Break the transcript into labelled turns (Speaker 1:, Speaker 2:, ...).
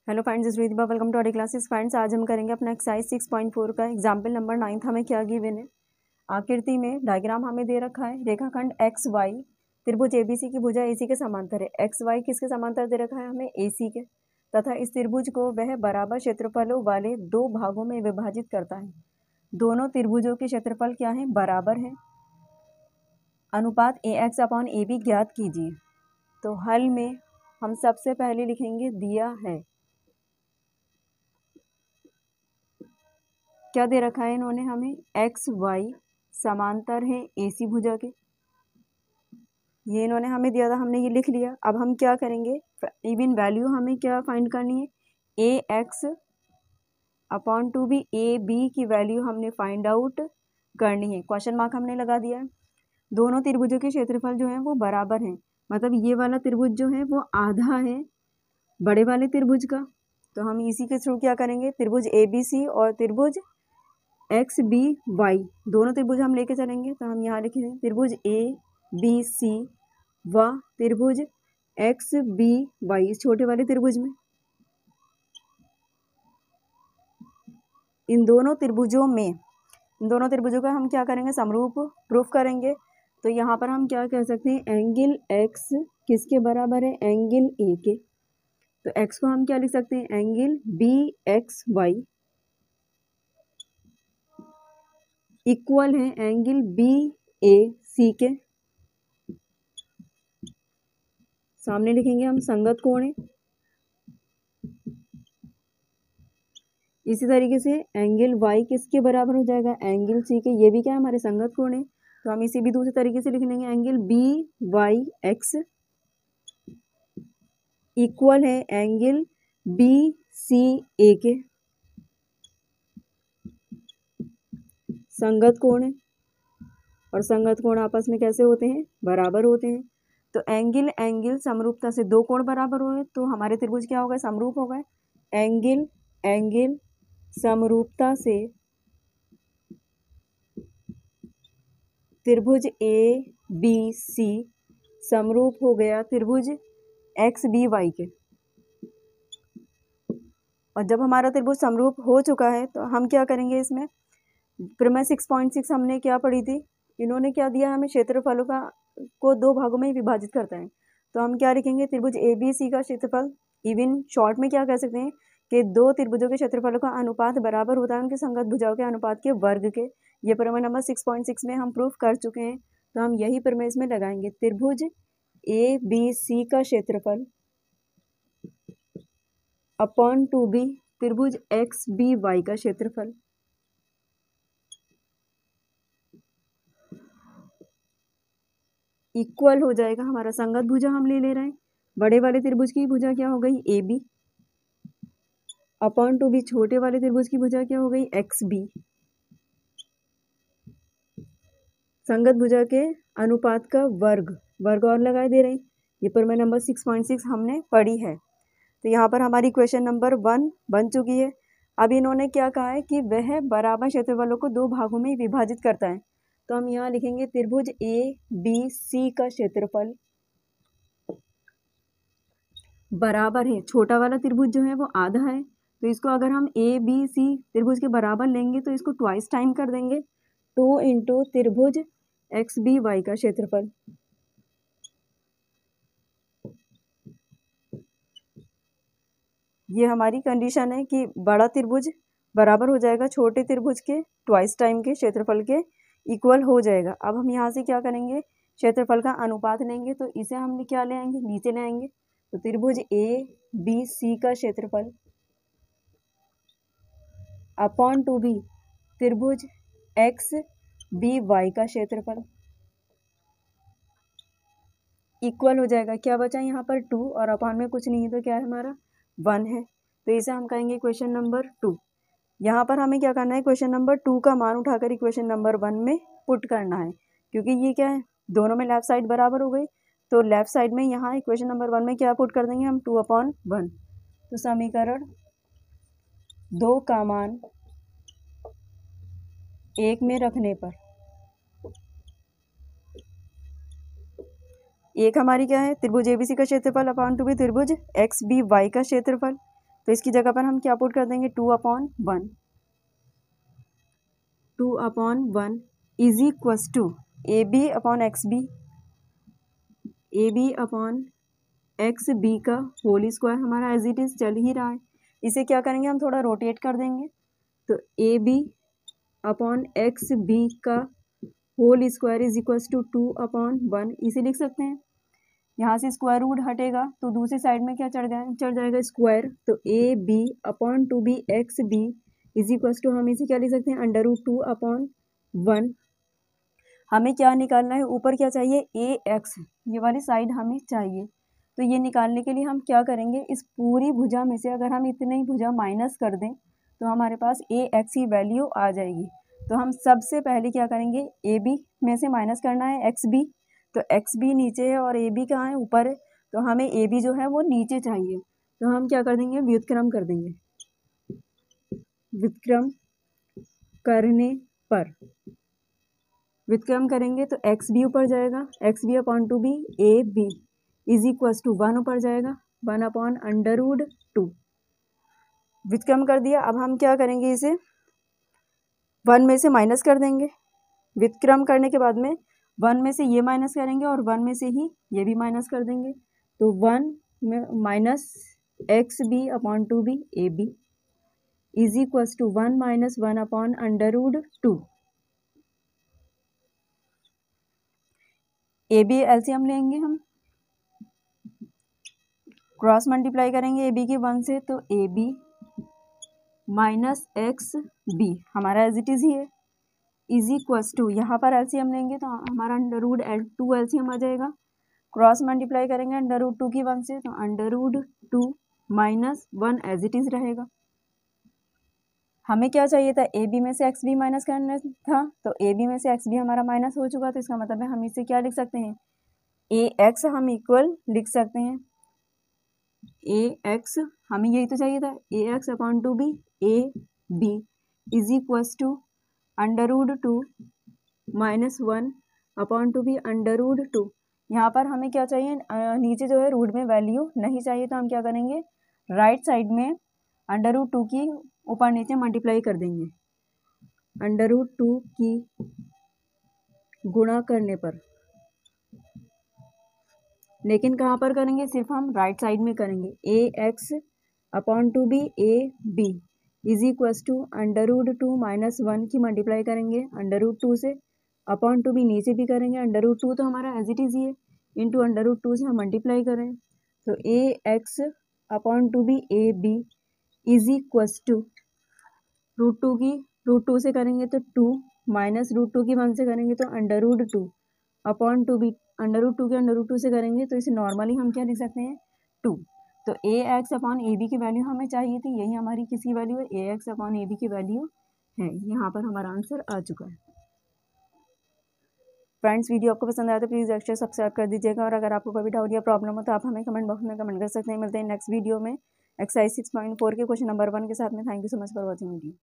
Speaker 1: Hello friends, इस रितिबा welcome to our classes. Friends, आज हम करेंगे अपना एक्सरसाइज 6.4 का एग्जाम्पल नंबर 9। हमें क्या गिवन है? आकृति में डायग्राम हमें दे रखा है। रेखाखंड एक्स वाई त्रिभुज एबीसी की भुजा एसी के समांतर है। एक्स वाई किसके समांतर दे रखा है? हमें एसी के। तथा इस त्रिभुज को वह बराबर क्षेत्रफलों वाले दो भागों में विभाजित करता है। दोनों त्रिभुजों के क्षेत्रफल क्या है? बराबर है। अनुपात ए एक्स अपॉन ए बी ज्ञात कीजिए। तो हल में हम सबसे पहले लिखेंगे दिया है। क्या दे रखा है इन्होंने हमें? एक्स वाई समांतर है एसी भुजा के। ये इन्होंने हमें दिया था, हमने ये लिख लिया। अब हम क्या करेंगे? इवन वैल्यू हमें क्या फाइंड करनी है? A x upon two b a b की वैल्यू हमने फाइंड आउट करनी है। क्वेश्चन मार्क हमने लगा दिया है। दोनों त्रिभुजों के क्षेत्रफल जो है वो बराबर हैं। मतलब ये वाला त्रिभुज जो है वो आधा है बड़े वाले त्रिभुज का। तो हम इसी के थ्रू क्या करेंगे? त्रिभुज ए बी सी और त्रिभुज एक्स बी वाई दोनों त्रिभुज हम लेके चलेंगे। तो हम यहाँ लिखेंगे त्रिभुज ए बी सी व त्रिभुज एक्स बी वाई इस छोटे वाले त्रिभुज में। इन दोनों त्रिभुजों का हम क्या करेंगे? समरूप प्रूफ करेंगे। तो यहाँ पर हम क्या कह सकते हैं? एंगल एक्स किसके बराबर है? एंगल ए के। तो एक्स को हम क्या लिख सकते हैं? Angle B X Y equal है एंगल बी ए सी के। सामने लिखेंगे हम संगत कोण है। इसी तरीके से एंगल वाई किसके बराबर हो जाएगा? एंगल सी के। ये भी क्या है? हमारे संगत कोण है। तो हम इसी भी दूसरे तरीके से लिख लेंगे angle B Y X equal है एंगल बी सी ए के। संगत कोण है और संगत कोण आपस में कैसे होते हैं? बराबर होते हैं। तो एंगल समरूपता से दो कोण बराबर हुए तो हमारे त्रिभुज क्या होगा? समरूप होगा। एंगल समरूपता से त्रिभुज ए बी सी समरूप हो गया त्रिभुज एक्स बी वाई के। और जब हमारा त्रिभुज समरूप हो चुका है तो हम क्या करेंगे? इसमें प्रमेय 6.6 हमने क्या पढ़ी थी? इन्होंने क्या दिया हमें? क्षेत्रफलों को दो भागों में विभाजित करता है। तो हम क्या लिखेंगे? त्रिभुज ए बी सी का क्षेत्रफल इवन शॉर्ट में क्या कह सकते हैं कि दो त्रिभुजों के क्षेत्रफलों का अनुपात बराबर होता है उनके संगत भुजाओं के अनुपात के वर्ग के। ये प्रमेय नंबर 6.6 में हम प्रूफ कर चुके हैं। तो हम यही प्रमेय इसमें लगाएंगे। त्रिभुज ए बी सी का क्षेत्रफल अपॉन टू बी त्रिभुज एक्स बी वाई का क्षेत्रफल इक्वल हो जाएगा। हमारा संगत भुजा हम ले रहे हैं। बड़े वाले त्रिभुज की भुजा क्या हो गई? A B upon two B छोटे वाले त्रिभुज की भुजा क्या हो गई? X B. संगत भुजा के अनुपात का वर्ग और लगाए दे रहे हैं। ये प्रमेय नंबर 6.6 हमने पढ़ी है। तो यहाँ पर हमारी क्वेश्चन नंबर 1 बन चुकी है। अब इन्होंने क्या कहा है कि वह बराबर क्षेत्रफलों को दो भागों में विभाजित करता है। तो हम यहाँ लिखेंगे त्रिभुज ए बी सी का क्षेत्रफल बराबर है। छोटा वाला त्रिभुज जो है वो आधा है। तो इसको अगर हम ए बी सी त्रिभुज के बराबर लेंगे तो इसको ट्वाइस टाइम कर देंगे। 2 इंटू त्रिभुज एक्स बी वाई का क्षेत्रफल। ये हमारी कंडीशन है कि बड़ा त्रिभुज बराबर हो जाएगा छोटे त्रिभुज के ट्वाइस टाइम के क्षेत्रफल के इक्वल हो जाएगा। अब हम यहाँ से क्या करेंगे? क्षेत्रफल का अनुपात लेंगे। तो इसे हम क्या ले आएंगे? नीचे ले आएंगे। तो त्रिभुज ए बी सी का क्षेत्रफल अपॉन टू बी त्रिभुज एक्स बी वाई का क्षेत्रफल इक्वल हो जाएगा। क्या बचा यहाँ पर? 2 और अपॉन में कुछ नहीं है तो क्या है हमारा? 1 है। तो इसे हम कहेंगे क्वेश्चन नंबर 2। यहाँ पर हमें क्या करना है? क्वेश्चन नंबर 2 का मान उठाकर इक्वेशन नंबर 1 में पुट करना है। क्योंकि ये क्या है? दोनों में लेफ्ट साइड बराबर हो गई। तो लेफ्ट साइड में यहाँ इक्वेशन नंबर 1 में क्या पुट कर देंगे हम? 2/1। तो समीकरण 2 का मान 1 में रखने पर एक हमारी क्या है? त्रिभुज एबीसी का क्षेत्रफल अपॉन टू बी त्रिभुज एक्स बी वाई का क्षेत्रफल। तो इसकी जगह पर हम क्या पुट कर देंगे, 2/1, 2/1 is equals to AB/XB, AB/XB का होल स्क्वायर हमारा एज इट इज़ चल ही रहा है। इसे क्या करेंगे, हम थोड़ा रोटेट कर देंगे, तो AB/XB का whole square is equals to 2/1, इसे लिख सकते हैं। यहाँ से स्क्वायर रूट हटेगा तो दूसरी साइड में क्या चढ़ जाएगा स्क्वायर, तो AB/2BXB इज इक्वस टू, हम इसे क्या लिख सकते हैं, √2/1। हमें क्या निकालना है, ऊपर क्या चाहिए, AX, ये वाली साइड हमें चाहिए। तो ये निकालने के लिए हम क्या करेंगे, इस पूरी भुजा में से अगर हम इतनी भुजा माइनस कर दें तो हमारे पास AX की वैल्यू आ जाएगी। तो हम सबसे पहले क्या करेंगे, AB में से माइनस करना है XB, तो XB नीचे है और AB कहाँ है, ऊपर है, तो हमें AB जो है वो नीचे चाहिए। तो हम क्या कर देंगे, व्युत्क्रम कर देंगे। व्युत्क्रम करने पर व्युत्क्रम करेंगे तो XB ऊपर जाएगा, XB/2B AB is equals to 1 ऊपर जाएगा, 1/√2। व्युत्क्रम कर दिया। अब हम क्या करेंगे, इसे 1 में से माइनस कर देंगे। व्युत्क्रम करने के बाद में 1 में से ये माइनस करेंगे और 1 में से ही ये भी माइनस कर देंगे, तो 1 में minus XB/2B AB is equals to 1 - 1/√2। AB LCM लेंगे, हम क्रॉस मल्टीप्लाई करेंगे AB की 1 से, तो AB - XB हमारा एज इट इज़ ही है, इज इक्वस टू, यहाँ पर एलसीएम लेंगे तो हमारा √2 एलसीएम आ जाएगा। क्रॉस मल्टीप्लाई करेंगे √2 की 1 से, तो √2 - 1 एज इट इज़ रहेगा। हमें क्या चाहिए था, AB में से XB माइनस करना था, तो AB में से XB हमारा माइनस हो चुका, तो इसका मतलब है हम इसे क्या लिख सकते हैं, AX हम इक्वल लिख सकते हैं। AX हमें यही तो चाहिए था, AX/2B AB is equals to √2 - 1/2B √2। यहाँ पर हमें क्या चाहिए, नीचे जो है रूट में वैल्यू नहीं चाहिए, तो हम क्या करेंगे, राइट साइड में √2 की ऊपर नीचे मल्टीप्लाई कर देंगे। √2 की गुणा करने पर, लेकिन कहाँ पर करेंगे, सिर्फ हम राइट साइड में करेंगे। AX/2B AB is equals to √2 - 1 की मल्टीप्लाई करेंगे √2 से, (2B नीचे भी करेंगे, √2 तो हमारा एज इट इज़ ही है, इंटू √2 से हम मल्टीप्लाई करें, तो AX/2B AB is equals to √2 की √2 से करेंगे तो 2 माइनस √2 की 1 से करेंगे तो √2/2B, √2 के √2 से करेंगे तो इसे नॉर्मली हम क्या लिख सकते हैं, 2। तो AX/AB की वैल्यू हमें चाहिए थी, यही हमारी किसकी वैल्यू है, AX/AB की वैल्यू है। यहाँ पर हमारा आंसर आ चुका है। फ्रेंड्स, वीडियो आपको पसंद आया तो प्लीज़ लाइक शेयर सब्सक्राइब कर दीजिएगा, और अगर आपको कोई डाउट या प्रॉब्लम हो तो आप हमें कमेंट बॉक्स में कमेंट कर सकते हैं। मिलते हैं नेक्स्ट वीडियो में एक्सरसाइज 6.4 के क्वेश्चन नंबर 1 के साथ में। Thank you so much for watching video.